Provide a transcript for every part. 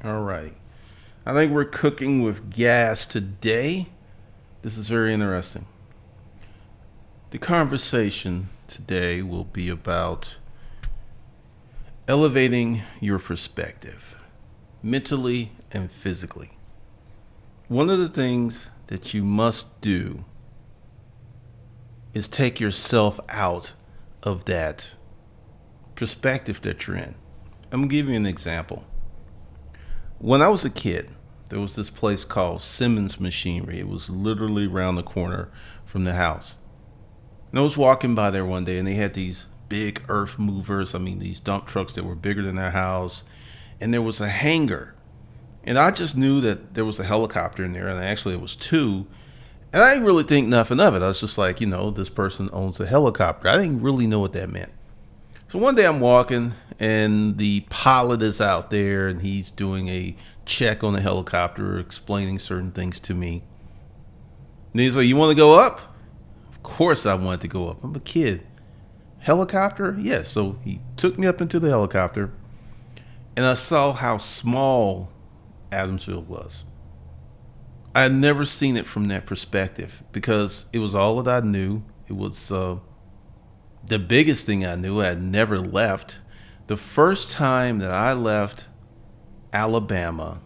All right. I think we're cooking with gas today. This is very interesting. The conversation today will be about elevating your perspective mentally and physically. One of the things that you must do is take yourself out of that perspective that you're in. I'm going to give you an example. When I was a kid, there was this place called Simmons Machinery. It was literally around the corner from the house. And I was walking by there one day and they had these big earth movers. I mean, these dump trucks that were bigger than their house. And there was a hangar. And I just knew that there was a helicopter in there. And actually, it was two. And I didn't really think nothing of it. I was just like, this person owns a helicopter. I didn't really know what that meant. So one day I'm walking and the pilot is out there and he's doing a check on the helicopter, explaining certain things to me. And he's like, "You want to go up?" Of course I wanted to go up. I'm a kid. Helicopter? Yes. So he took me up into the helicopter and I saw how small Adamsville was. I had never seen it from that perspective because it was all that I knew. It was the biggest thing I knew. I had never left. The first time that I left Alabama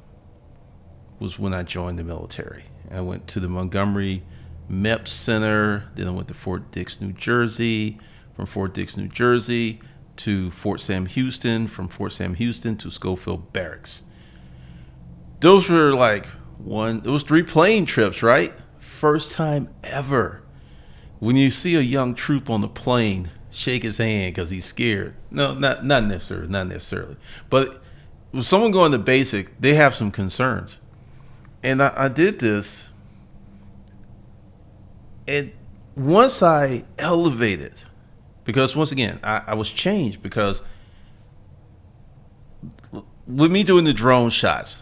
was when I joined the military. I went to the Montgomery MEP Center. Then I went to Fort Dix, New Jersey. From Fort Dix, New Jersey to Fort Sam Houston. From Fort Sam Houston to Schofield Barracks. Those were it was 3 plane trips, right? First time ever. When you see a young troop on the plane, shake his hand because he's scared. No, not necessarily. But with someone going to basic, they have some concerns. And I did this, and once I elevated, because once again, I was changed because with me doing the drone shots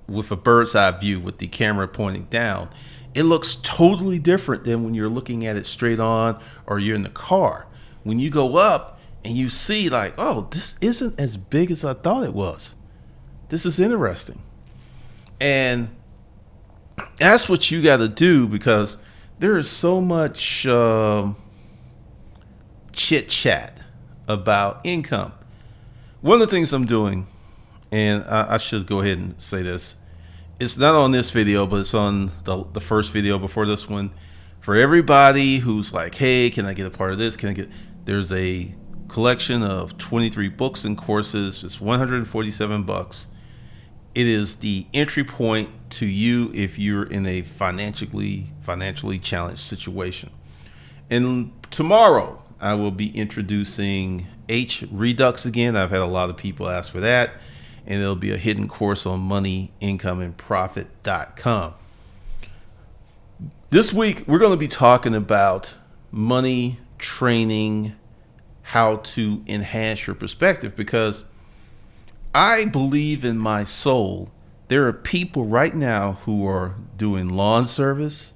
with a bird's eye view with the camera pointing down, it looks totally different than when you're looking at it straight on or you're in the car. When you go up and you see oh, this isn't as big as I thought it was. This is interesting. And that's what you got to do because there is so much chit chat about income. One of the things I'm doing, and I should go ahead and say this, it's not on this video, but it's on the first video before this one. For everybody who's like, "Hey, can I get a part of this? There's a collection of 23 books and courses. It's $147. It is the entry point to you if you're in a financially challenged situation. And tomorrow I will be introducing H Redux again. I've had a lot of people ask for that. And it'll be a hidden course on money, income, and profit.com. This week, we're going to be talking about money, training, how to enhance your perspective, because I believe in my soul there are people right now who are doing lawn service.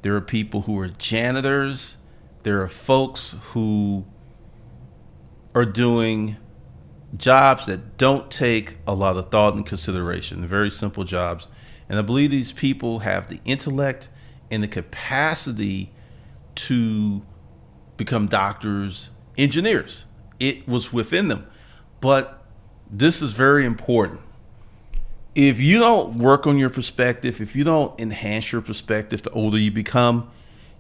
There are people who are janitors. There are folks who are doing jobs that don't take a lot of thought and consideration, very simple jobs. And I believe these people have the intellect and the capacity to become doctors, engineers. It was within them. But this is very important. If you don't work on your perspective, if you don't enhance your perspective the older you become,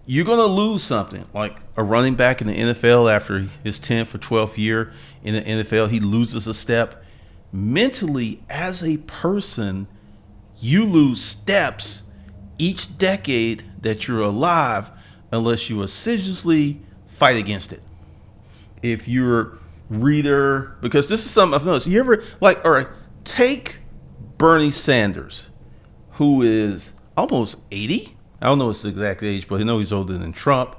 you're going to lose something. Like a running back in the NFL after his 10th or 12th year in the NFL, he loses a step. Mentally, as a person, you lose steps each decade that you're alive unless you assiduously fight against it. If you're reader, because this is something I've noticed. You ever, all right, take Bernie Sanders, who is almost 80. I don't know his exact age, but I know he's older than Trump.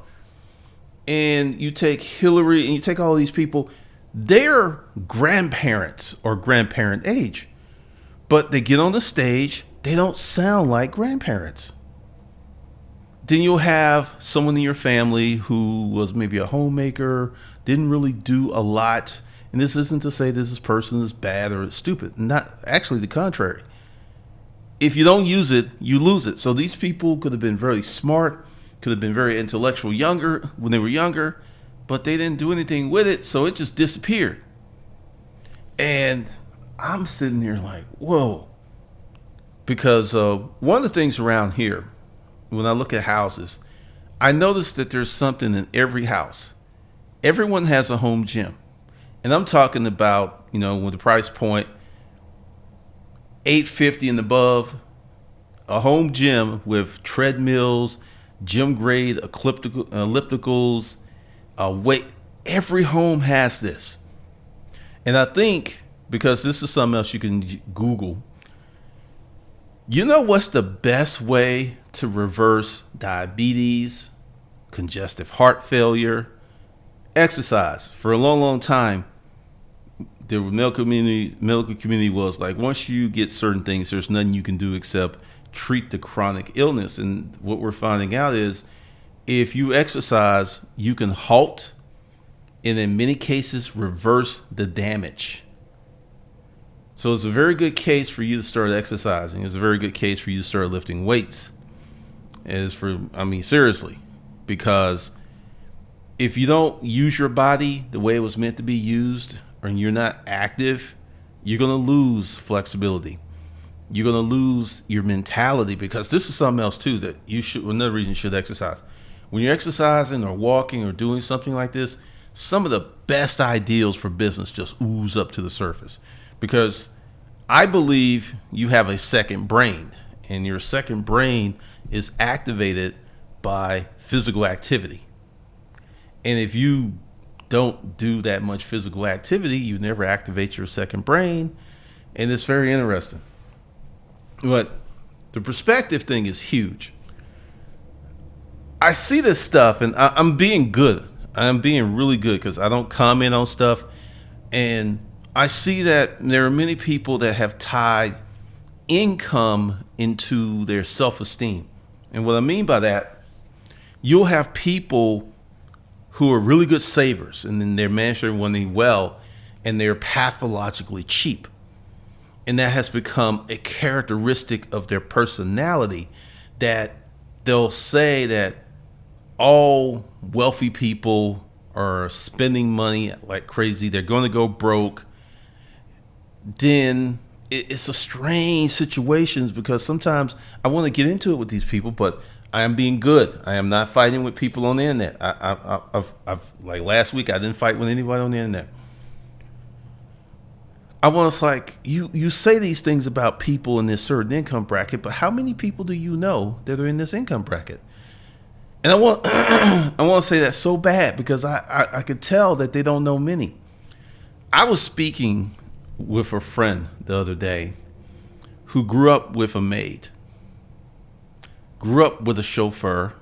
And you take Hillary and you take all these people, they're grandparents or grandparent age. But they get on the stage, they don't sound like grandparents. Then you'll have someone in your family who was maybe a homemaker, didn't really do a lot, And this isn't to say this person is bad or stupid. Not actually the contrary. If you don't use it, you lose it. So these people could have been very smart, could have been very intellectual younger when they were younger, but they didn't do anything with it, so it just disappeared. And I'm sitting there like, whoa. Because one of the things around here, when I look at houses, I notice that there's something in every house. Everyone has a home gym. And I'm talking about, with the price point, $850 and above, a home gym with treadmills, gym grade ellipticals, weight. Every home has this. And I think, because this is something else you can Google, you know what's the best way to reverse diabetes, congestive heart failure? Exercise. For a long, long time, the medical community was like, once you get certain things, there's nothing you can do except treat the chronic illness. And what we're finding out is if you exercise, you can halt and in many cases reverse the damage. So it's a very good case for you to start exercising. It's a very good case for you to start lifting weights. Seriously, because if you don't use your body the way it was meant to be used, or you're not active, you're going to lose flexibility. You're going to lose your mentality, because this is something else too that another reason you should exercise. When you're exercising or walking or doing something like this, some of the best ideals for business just ooze up to the surface, because I believe you have a second brain, and your second brain is activated by physical activity. And if you don't do that much physical activity, you never activate your second brain. And it's very interesting. But the perspective thing is huge. I see this stuff, and I'm being good. I'm being really good because I don't comment on stuff. And I see that there are many people that have tied income into their self-esteem. And what I mean by that, you'll have people who are really good savers, and then they're managing money well, and they're pathologically cheap. And that has become a characteristic of their personality, that they'll say that all wealthy people are spending money like crazy. They're going to go broke. Then it's a strange situation, because sometimes I want to get into it with these people, but I am being good. I am not fighting with people on the internet. I've like last week, I didn't fight with anybody on the internet. It's like, you say these things about people in this certain income bracket, but how many people do you know that are in this income bracket? And I want to say that so bad, because I could tell that they don't know many. I was speaking with a friend the other day who grew up with a maid, grew up with a chauffeur,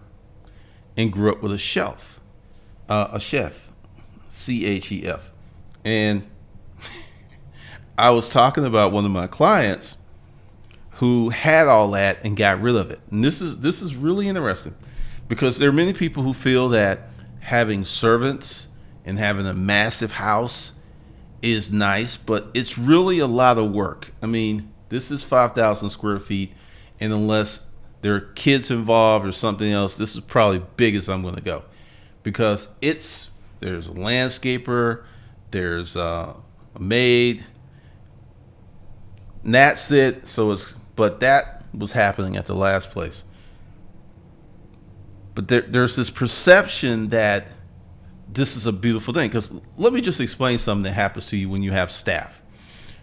and grew up with a chef, CHEF. And I was talking about one of my clients who had all that and got rid of it. And this is really interesting, because there are many people who feel that having servants and having a massive house is nice, but it's really a lot of work. I mean, this is 5,000 square feet, and unless there are kids involved or something else, this is probably big as I'm going to go, because there's a landscaper, there's a maid, and that's it. But that was happening at the last place. But there's this perception that this is a beautiful thing, because let me just explain something that happens to you when you have staff.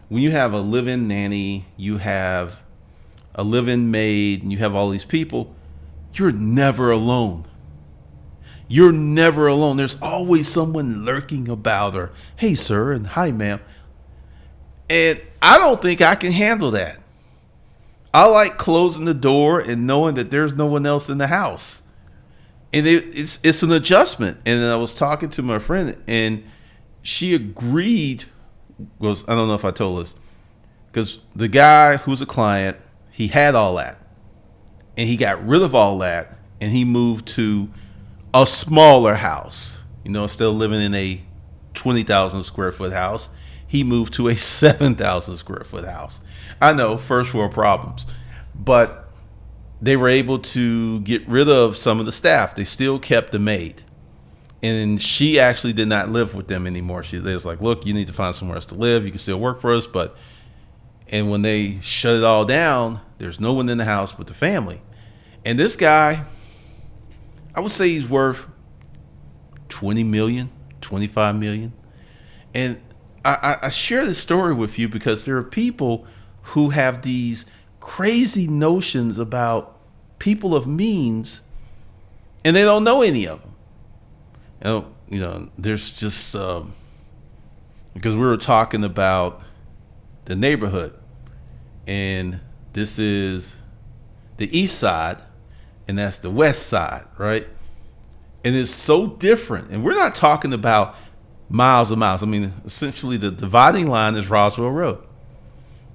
When you have a live-in nanny, you have a live-in maid, and you have all these people, you're never alone. You're never alone. There's always someone lurking about, or, hey, sir, and hi, ma'am. And I don't think I can handle that. I like closing the door and knowing that there's no one else in the house. And it's an adjustment. And I was talking to my friend, and she agreed. I don't know if I told this, because the guy who's a client, he had all that, and he got rid of all that, and he moved to a smaller house. Instead of living in a 20,000 square foot house. He moved to a 7,000 square foot house. I know, first world problems, but they were able to get rid of some of the staff. They still kept the maid. And she actually did not live with them anymore. She was like, look, you need to find somewhere else to live. You can still work for us. And when they shut it all down, there's no one in the house but the family. And this guy, I would say he's worth 20 million, 25 million. And I share this story with you because there are people who have these crazy notions about people of means, and they don't know any of them. There's just because we were talking about the neighborhood, and this is the east side, and that's the west side, right? And it's so different. And we're not talking about miles and miles. I mean, essentially the dividing line is Roswell Road.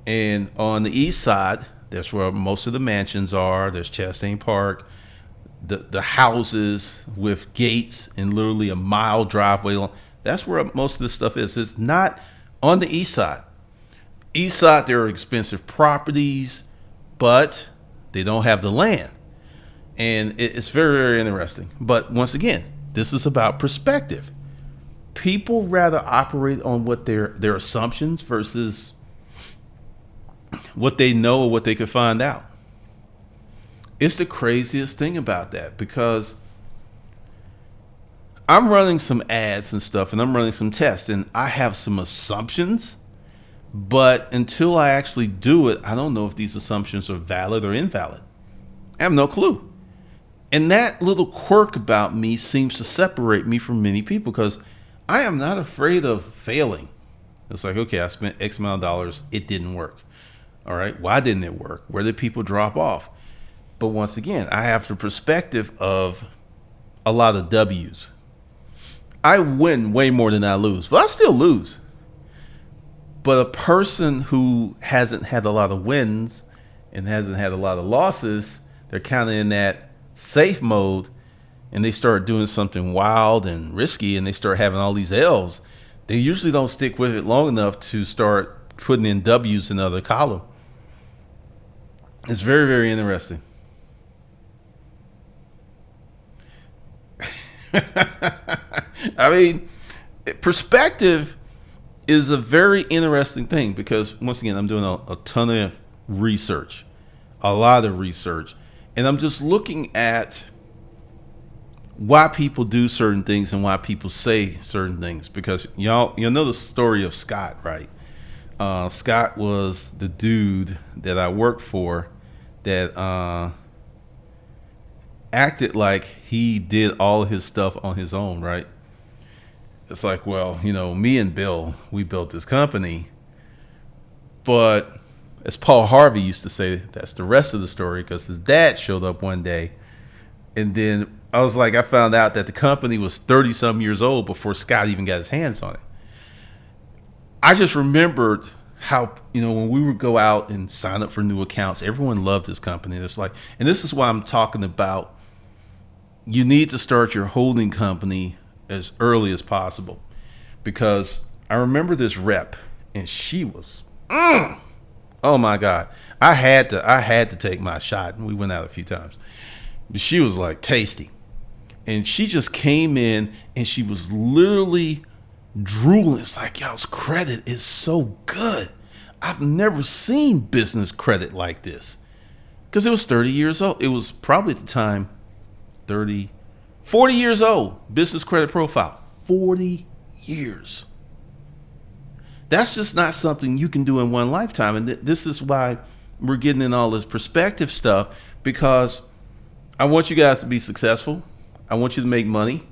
And on the east side, that's where most of the mansions are. There's Chastain Park, the houses with gates and literally a mile driveway long. That's where most of this stuff is. It's not on the east side. East side, there are expensive properties, but they don't have the land. And it's very, very interesting. But once again, this is about perspective. People rather operate on what their assumptions versus what they know or what they could find out. It's the craziest thing about that, because I'm running some ads and stuff, and I'm running some tests, and I have some assumptions, but until I actually do it, I don't know if these assumptions are valid or invalid. I have no clue. And that little quirk about me seems to separate me from many people, because I am not afraid of failing. It's like, okay, I spent X amount of dollars. It didn't work. All right. Why didn't it work? Where did people drop off? But once again, I have the perspective of a lot of W's. I win way more than I lose, but I still lose. But a person who hasn't had a lot of wins and hasn't had a lot of losses, they're kind of in that safe mode, and they start doing something wild and risky, and they start having all these L's. They usually don't stick with it long enough to start putting in W's in the other column. It's very, very interesting. I mean, perspective is a very interesting thing, because once again, I'm doing a ton of research, a lot of research, and I'm just looking at why people do certain things and why people say certain things. Because y'all know the story of Scott, right? Scott was the dude that I worked for that acted like he did all of his stuff on his own, right? It's like, well, me and Bill, we built this company, but as Paul Harvey used to say, that's the rest of the story, because his dad showed up one day, and then I found out that the company was 30 some years old before Scott even got his hands on it. I just remembered how, when we would go out and sign up for new accounts, everyone loved this company. It's like, and this is why I'm talking about, you need to start your holding company as early as possible, because I remember this rep, and she was, oh my God, I had to take my shot, and we went out a few times. But she was like tasty, and she just came in, and she was literally drooling. It's like, y'all's credit is so good. I've never seen business credit like this, because it was 30 years old. It was probably at the time 40 years old, business credit profile, 40 years. That's just not something you can do in one lifetime. And this is why we're getting in all this perspective stuff, because I want you guys to be successful. I want you to make money.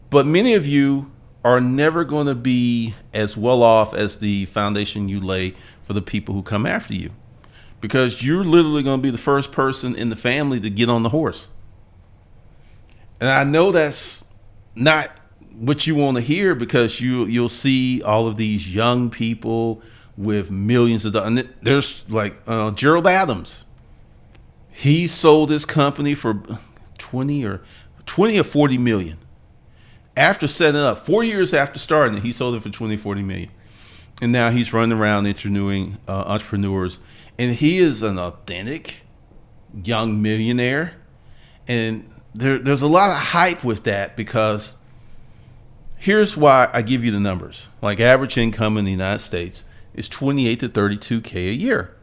But many of you are never going to be as well off as the foundation you lay for the people who come after you, because you're literally going to be the first person in the family to get on the horse. And I know that's not what you want to hear, because you'll see all of these young people with millions of dollars. And there's like Gerald Adams. He sold his company for 20 or 40 million. After setting it up, 4 years after starting it, he sold it for 20, 40 million. And now he's running around interviewing entrepreneurs. And he is an authentic young millionaire. And there's a lot of hype with that, because here's why I give you the numbers. Like, average income in the United States is 28 to 32K a year.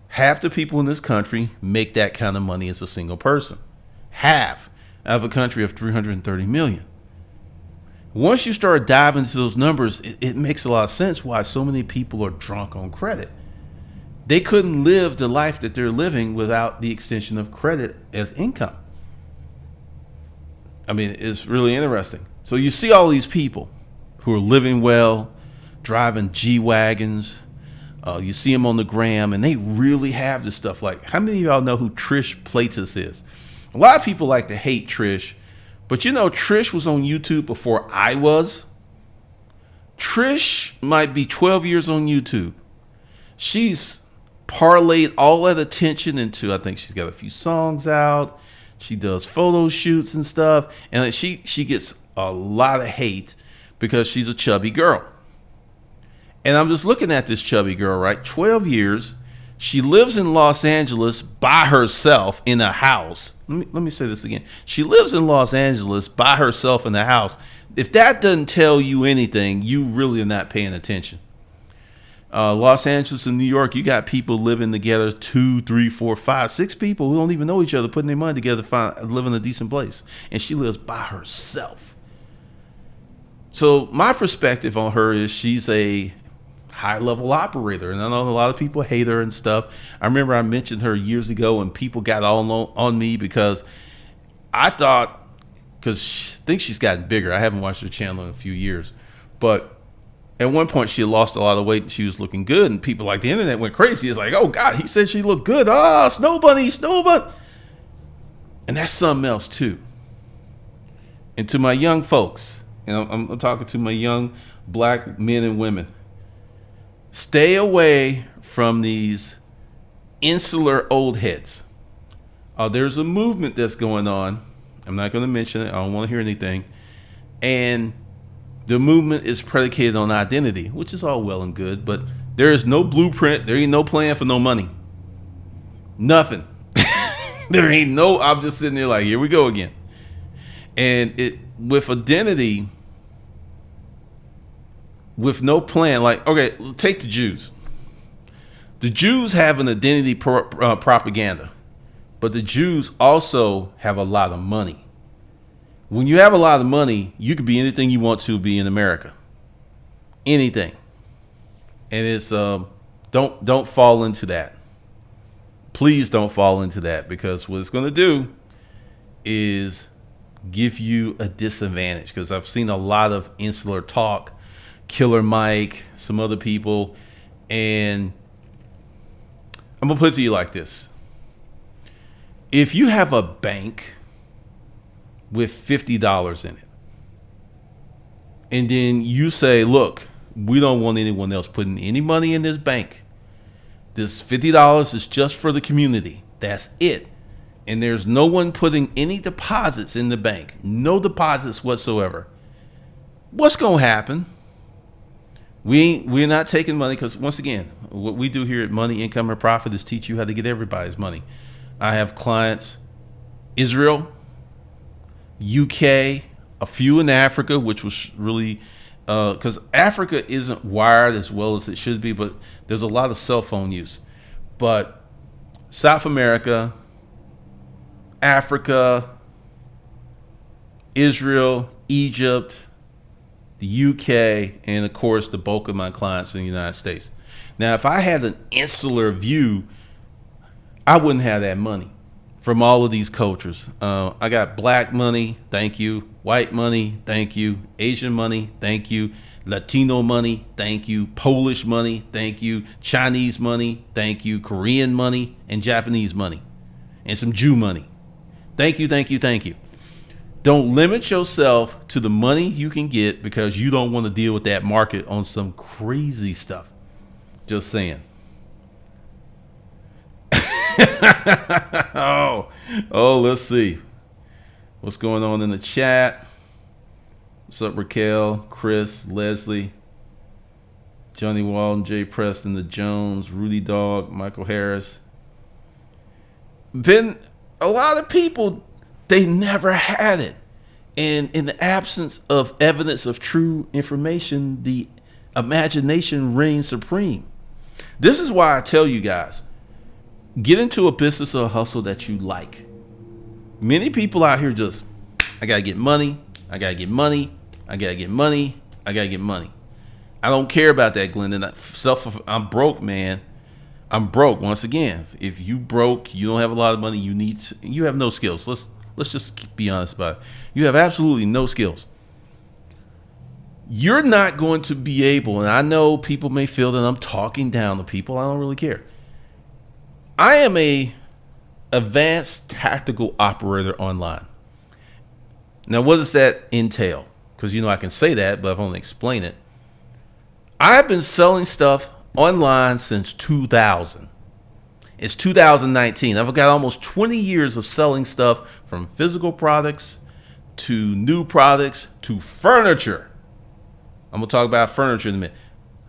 Half the people in this country make that kind of money as a single person. Half out of a country of 330 million. Once you start diving into those numbers, it makes a lot of sense why so many people are drunk on credit. They couldn't live the life that they're living without the extension of credit as income. I mean, it's really interesting. So you see all these people who are living well, driving G-Wagons. You see them on the gram, and they really have this stuff. Like, how many of y'all know who Trish Playtas is? A lot of people like to hate Trish, but you know, Trish was on YouTube before I was. Trish might be 12 years on YouTube. She's parlayed all that attention into, I think she's got a few songs out. She does photo shoots and stuff. And she gets a lot of hate because she's a chubby girl. And I'm just looking at this chubby girl, right? 12 years. She lives in Los Angeles by herself in a house. Let me say this again. She lives in Los Angeles by herself in a house. If that doesn't tell you anything, you really are not paying attention. Los Angeles and New York, you got people living together, 2, 3, 4, 5, 6 people who don't even know each other, putting their money together to live in a decent place. And she lives by herself. So my perspective on her is she's a high-level operator. And I know a lot of people hate her and stuff. I remember I mentioned her years ago, and people got all on me because I thought, because I think she's gotten bigger. I haven't watched her channel in a few years. But at one point, she had lost a lot of weight and she was looking good. And people like the internet went crazy. It's like, oh, God, he said she looked good. Oh, Snow Bunny, Snow Bunny. And that's something else, too. And to my young folks, and I'm talking to my young black men and women, stay away from these insular old heads. There's a movement that's going on. I'm not going to mention it. I don't want to hear anything. And the movement is predicated on identity, which is all well and good, but there is no blueprint. There ain't no plan for no money. Nothing. There ain't no, I'm just sitting there like, here we go again. And it, with identity, with no plan, like, okay, take the Jews. The Jews have an identity propaganda, but the Jews also have a lot of money. When you have a lot of money, you could be anything you want to be in America. Anything. And it's don't fall into that. Please don't fall into that, because what it's going to do is give you a disadvantage. Because I've seen a lot of insular talk, Killer Mike, some other people, and I'm going to put it to you like this. If you have a bank with $50 in it, and then you say, look, we don't want anyone else putting any money in this bank. This $50 is just for the community. That's it. And there's no one putting any deposits in the bank. No deposits whatsoever. What's going to happen? We're not taking money, because once again, what we do here at Money, Income, and Profit is teach you how to get everybody's money. I have clients, Israel, UK, a few in Africa, which was really, because Africa isn't wired as well as it should be, but there's a lot of cell phone use. But South America, Africa, Israel, Egypt, the UK, and of course the bulk of my clients in the United States. Now, if I had an insular view, I wouldn't have that money from all of these cultures. I got black money, thank you. White money, thank you. Asian money, thank you. Latino money, thank you. Polish money, thank you. Chinese money, thank you. Korean money, and Japanese money, and some Jew money. Thank you, thank you, thank you. Don't limit yourself to the money you can get, because you don't want to deal with that market on some crazy stuff. Just saying. oh, let's see what's going on in the chat. What's up, Raquel, Chris, Leslie, Johnny Walton, Jay Preston, the Jones, Rudy Dog, Michael Harris. Then a lot of people, they never had it. And in the absence of evidence of true information, the imagination reigns supreme. This is why I tell you guys, get into a business or a hustle that you like. Many people out here just, I gotta get money, I gotta get money, I gotta get money, I gotta get money. I don't care about that, Glendon. I'm broke, man. I'm broke. Once again, if you broke, you don't have a lot of money, you have no skills. Let's just be honest about it. You have absolutely no skills. You're not going to be able, and I know people may feel that I'm talking down to people. I don't really care. I am a advanced tactical operator online. Now, what does that entail? Because I can say that, but if I want to explain it, I've been selling stuff online since 2000. It's 2019. I've got almost 20 years of selling stuff, from physical products to new products to furniture. I'm going to talk about furniture in a minute.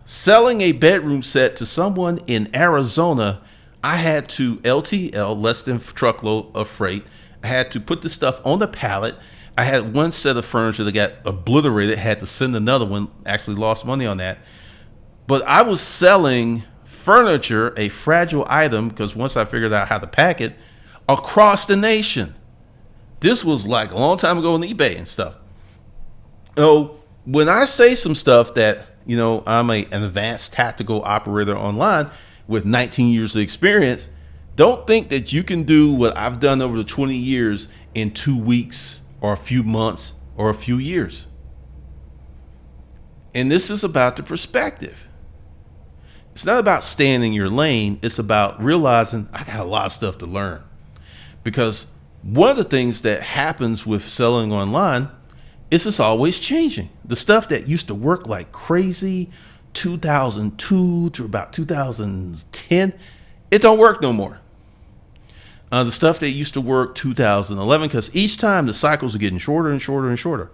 Selling a bedroom set to someone in Arizona, I had to LTL, less than truckload of freight. I had to put the stuff on the pallet. I had one set of furniture that got obliterated, had to send another one, actually lost money on that. But I was selling furniture, a fragile item, because once I figured out how to pack it, across the nation. This was like a long time ago on eBay and stuff. So when I say some stuff that, I'm an advanced tactical operator online with 19 years of experience, don't think that you can do what I've done over the 20 years in 2 weeks or a few months or a few years. And this is about the perspective. It's not about staying in your lane. It's about realizing I got a lot of stuff to learn. Because one of the things that happens with selling online is it's always changing. The stuff that used to work like crazy 2002 to about 2010, it don't work no more. The stuff that used to work 2011, because each time the cycles are getting shorter and shorter and shorter.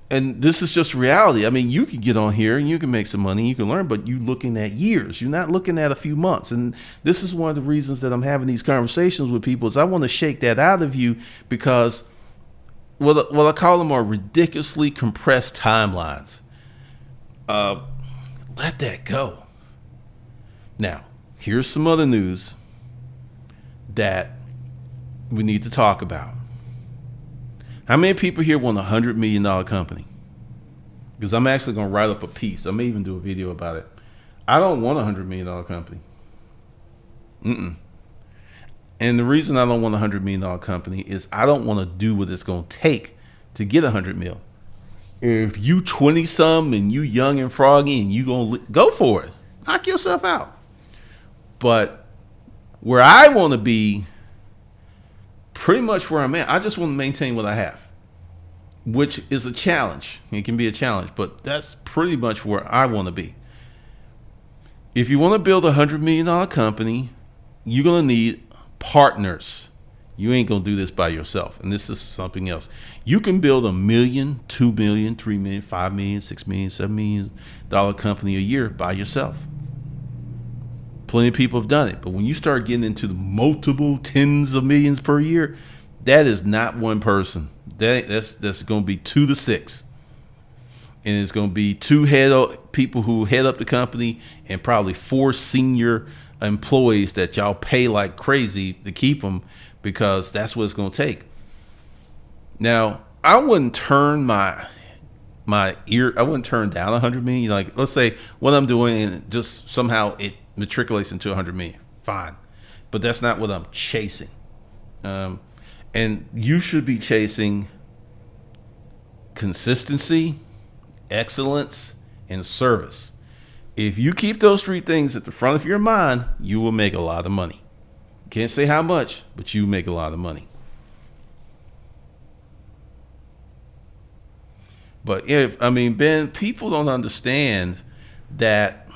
And this is just reality. I mean, you can get on here and you can make some money, you can learn, but you're looking at years. You're not looking at a few months. And this is one of the reasons that I'm having these conversations with people, is I want to shake that out of you, because what I call them are ridiculously compressed timelines. Let that go. Now, here's some other news that we need to talk about. How many people here want $100 million company? Because I'm actually going to write up a piece. I may even do a video about it. I don't want $100 million company. And the reason I don't want $100 million company is I don't want to do what it's going to take to get $100 million. If you 20 some and you young and froggy and you going to go for it, knock yourself out. But where I want to be, pretty much where I'm at, I just want to maintain what I have, which is a challenge. It can be a challenge, but that's pretty much where I want to be. If you want to build a $100 million company, you're going to need partners. You ain't going to do this by yourself. And this is something else. You can build $1 million, $2 million, $3 million, $5 million, $6 million, $7 million company a year by yourself. Plenty of people have done it. But when you start getting into the multiple tens of millions per year, that is not one person. That's going to be 2 to 6. And it's going to be 2 people who head up the company, and probably 4 senior employees that y'all pay like crazy to keep them, because that's what it's going to take. Now, I wouldn't turn my ear. I wouldn't turn down 100 million. Like, let's say what I'm doing, and just somehow it matriculates into 100 million. Fine, but that's not what I'm chasing. And you should be chasing consistency, excellence, and service. If you keep those 3 things at the front of your mind, you will make a lot of money. Can't say how much, but you make a lot of money. But Ben, people don't understand that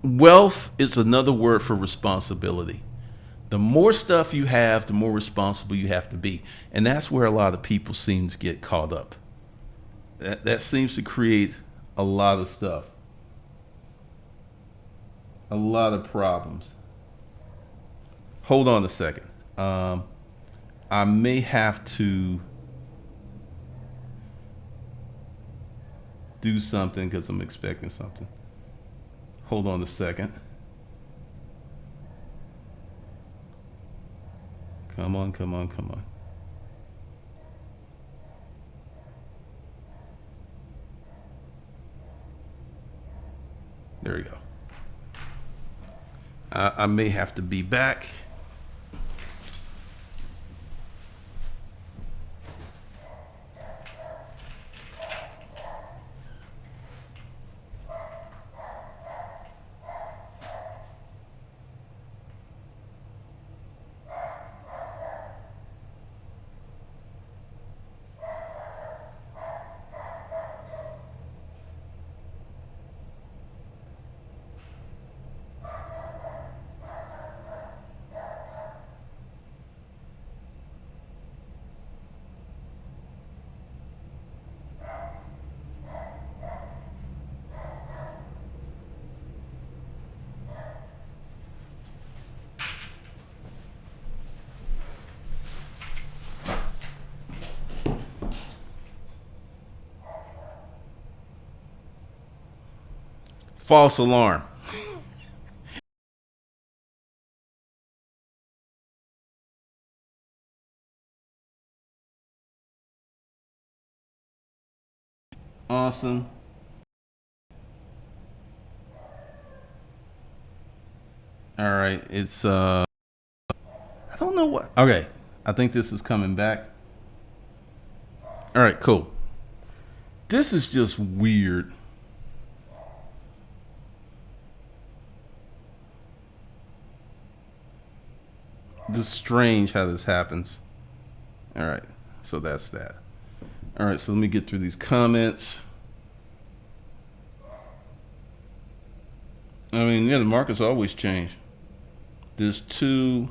wealth is another word for responsibility. The more stuff you have, the more responsible you have to be. And that's where a lot of people seem to get caught up. That seems to create a lot of stuff, a lot of problems. Hold on a second. I may have to do something because I'm expecting something. Hold on a second. Come on, come on, come on. There we go. I may have to be back. False alarm. Awesome. All right. It's I don't know what. Okay. I think this is coming back. All right, cool. This is just weird. This is strange how this happens. All right. So that's that. All right, so let me get through these comments. I mean, yeah, the markets always change. There's two.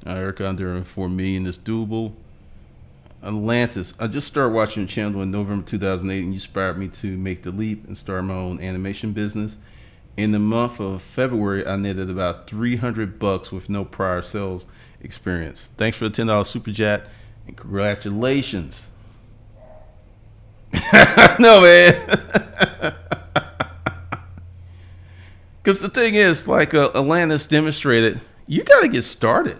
Erica under 4 million is doable. Atlantis. I just started watching your channel in November 2008, and you inspired me to make the leap and start my own animation business. In the month of February, I netted about $300 with no prior sales experience. Thanks for the $10 super chat, and congratulations. No, man. Because the thing is, like Atlantis demonstrated, you got to get started.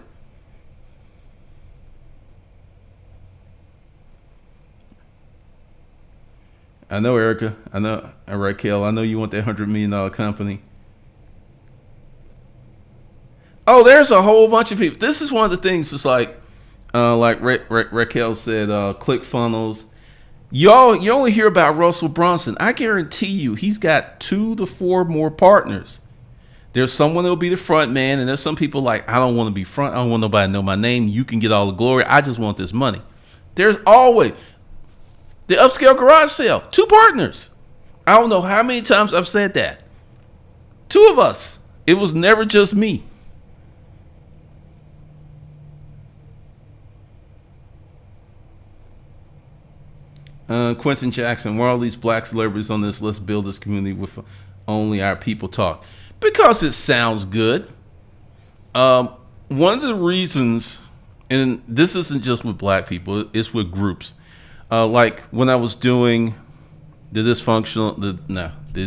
I know, Erica. I know, Raquel. I know you want that $100 million company. Oh, there's a whole bunch of people. This is one of the things. It's like Raquel said, click funnels. You only hear about Russell Brunson. I guarantee you, he's got 2 to 4 more partners. There's someone that'll be the front man, and there's some people like, I don't want to be front. I don't want nobody to know my name. You can get all the glory. I just want this money. There's always the upscale garage sale. 2 partners. I don't know how many times I've said that. 2 of us. It was never just me. Quentin Jackson, why are all these black celebrities on this? Let's build this community with only our people talk. Because it sounds good. One of the reasons, and this isn't just with black people, it's with groups. Like when I was doing the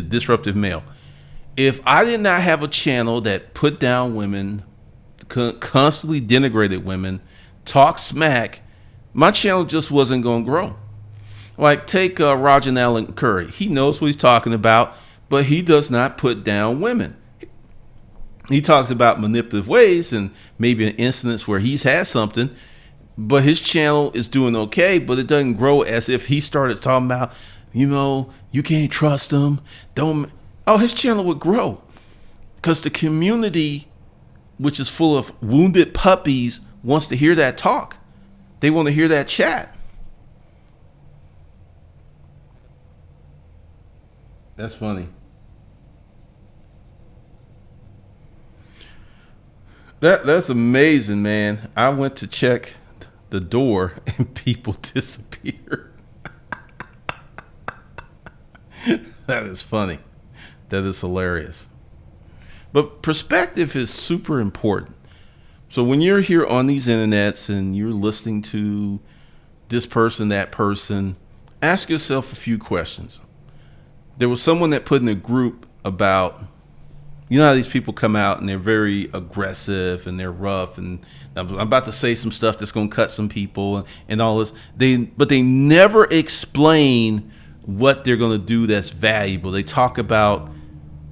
disruptive male. If I did not have a channel that put down women, constantly denigrated women, talk smack, my channel just wasn't going to grow. Like take Roger Allen Curry. He knows what he's talking about, but he does not put down women. He talks about manipulative ways and maybe an instance where he's had something, but his channel is doing okay, but it doesn't grow as if he started talking about, you can't trust them. His channel would grow because the community, which is full of wounded puppies, wants to hear that talk. They want to hear that chat. That's funny. That's amazing, man. I went to check the door and people disappeared. That is funny. That is hilarious. But perspective is super important. So when you're here on these internets and you're listening to this person, that person, ask yourself a few questions. There was someone that put in a group about, you know how these people come out and they're very aggressive and they're rough, and I'm about to say some stuff that's going to cut some people and all this. But they never explain what they're going to do that's valuable. They talk about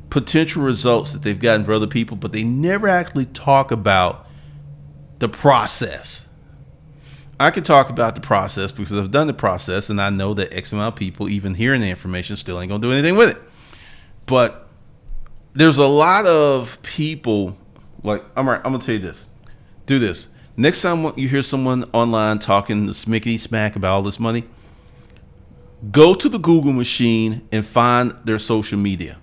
potential results that they've gotten for other people, but they never actually talk about the process. I can talk about the process because I've done the process and I know that X amount of people, even hearing the information, still ain't going to do anything with it. But there's a lot of people, like, I'm going to tell you this. Do this. Next time you hear someone online talking the smickety smack about all this money, go to the Google machine and find their social media.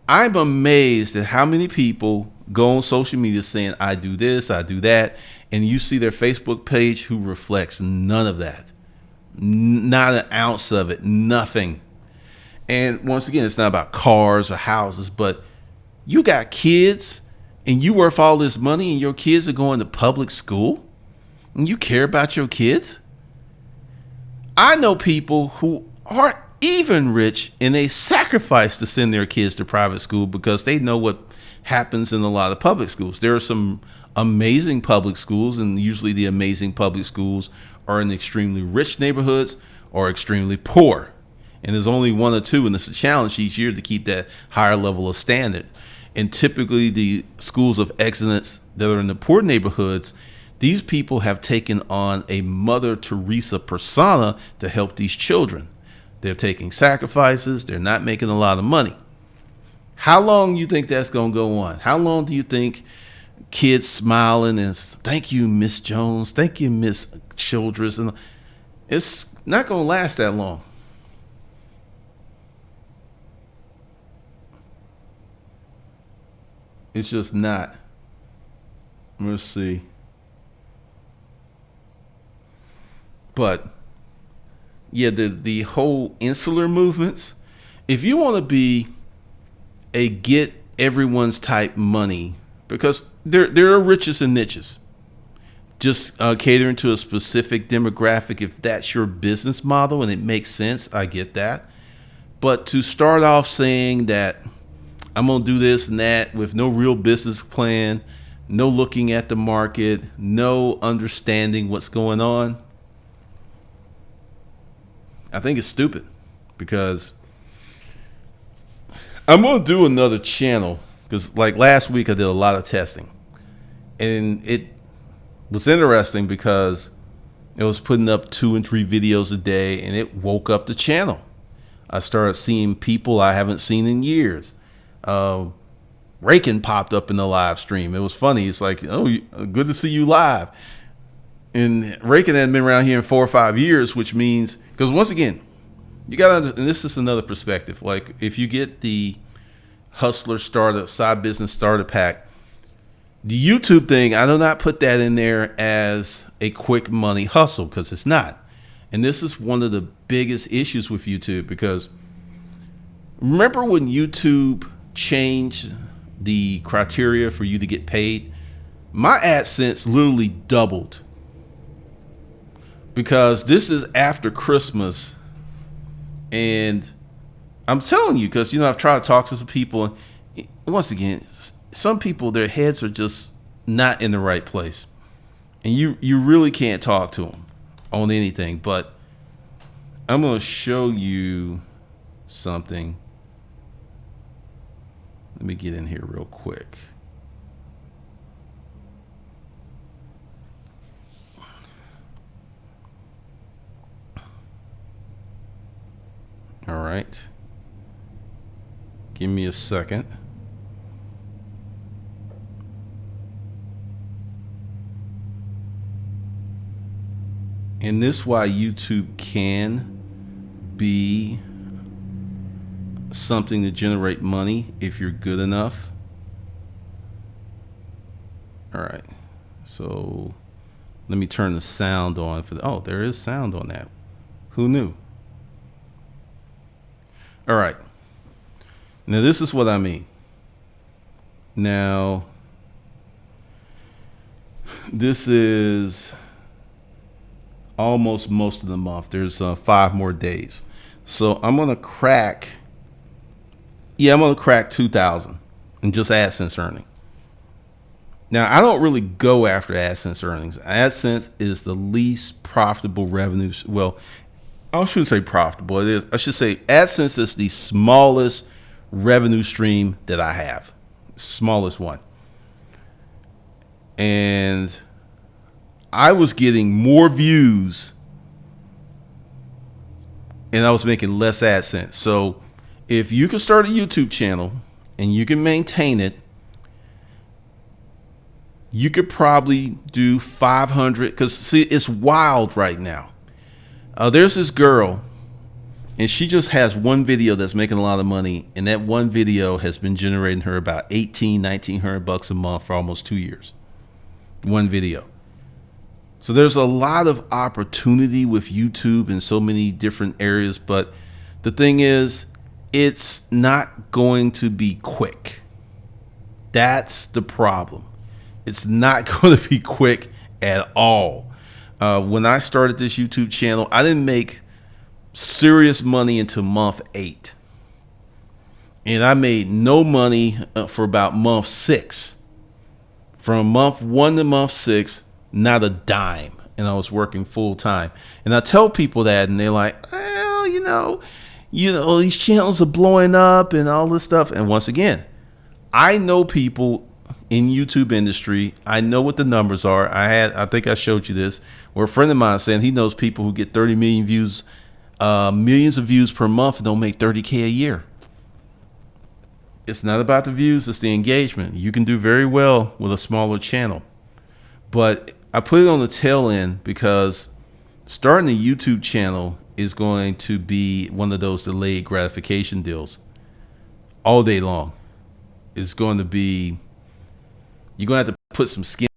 I'm amazed at how many people go on social media saying, I do this, I do that, and you see their Facebook page who reflects none of that. Not an ounce of it, nothing. And once again, it's not about cars or houses, but you got kids and you worth all this money and your kids are going to public school and you care about your kids. I know people who aren't even rich and they sacrifice to send their kids to private school because they know what happens in a lot of public schools. There are some amazing public schools, and usually the amazing public schools are in extremely rich neighborhoods or extremely poor. And there's only one or two, and it's a challenge each year to keep that higher level of standard. And typically the schools of excellence that are in the poor neighborhoods, these people have taken on a Mother Teresa persona to help these children. They're taking sacrifices. They're not making a lot of money. How long do you think that's going to go on? How long do you think kids smiling and thank you, Miss Jones, thank you, Miss Childress, and it's not going to last that long. It's just not. Let's see. But yeah, the whole insular movements, if you want to be a get everyone's type money, because there are riches and niches, just catering to a specific demographic, if that's your business model and it makes sense, I get that. But to start off saying that I'm going to do this and that with no real business plan, no looking at the market, no understanding what's going on, I think it's stupid, because I'm going to do another channel, because like last week I did a lot of testing, and it was interesting because it was putting up 2 and 3 videos a day, and it woke up the channel. I started seeing people I haven't seen in years. Rakin popped up in the live stream. It was funny. It's like, oh, good to see you live. And Rakin hadn't been around here in 4 or 5 years, which means, because once again, you got to, and this is another perspective. Like if you get the Hustler Startup Side Business Starter Pack, the YouTube thing, I do not put that in there as a quick money hustle, because it's not. And this is one of the biggest issues with YouTube, because remember when YouTube changed the criteria for you to get paid? My AdSense literally doubled, because this is after Christmas. And I'm telling you, because, I've tried to talk to some people. And once again, some people, their heads are just not in the right place. And you really can't talk to them on anything. But I'm going to show you something. Let me get in here real quick. All right. Give me a second. And this is why YouTube can be something to generate money if you're good enough. All right. So let me turn the sound on for the, oh, there is sound on that. Who knew? All right. Now this is what I mean. Now this is almost most of the month. There's 5 more days. So I'm going to crack 2,000 in just AdSense earning. Now, I don't really go after AdSense earnings. AdSense is the least profitable revenue. Well, I shouldn't say profitable. It is. I should say AdSense is the smallest revenue stream that I have. Smallest one. And I was getting more views and I was making less AdSense. So if you can start a YouTube channel and you can maintain it, you could probably do 500. Because see, it's wild right now. There's this girl and she just has one video that's making a lot of money. And that one video has been generating her about $1,900 a month for almost 2 years. One video. So there's a lot of opportunity with YouTube in so many different areas. But the thing is, it's not going to be quick. That's the problem. It's not going to be quick at all. When I started this YouTube channel, I didn't make serious money until month 8. And I made no money for about month 6. From month 1 to month 6, not a dime. And I was working full time. And I tell people that and they're like, well, you know, these channels are blowing up and all this stuff. And once again, I know people in YouTube industry. I know what the numbers are. I think I showed you this, where a friend of mine saying he knows people who get 30 million views, millions of views per month and don't make 30K a year. It's not about the views, it's the engagement. You can do very well with a smaller channel. But I put it on the tail end because starting a YouTube channel is going to be one of those delayed gratification deals all day long. It's going to be, you're going to have to put some skin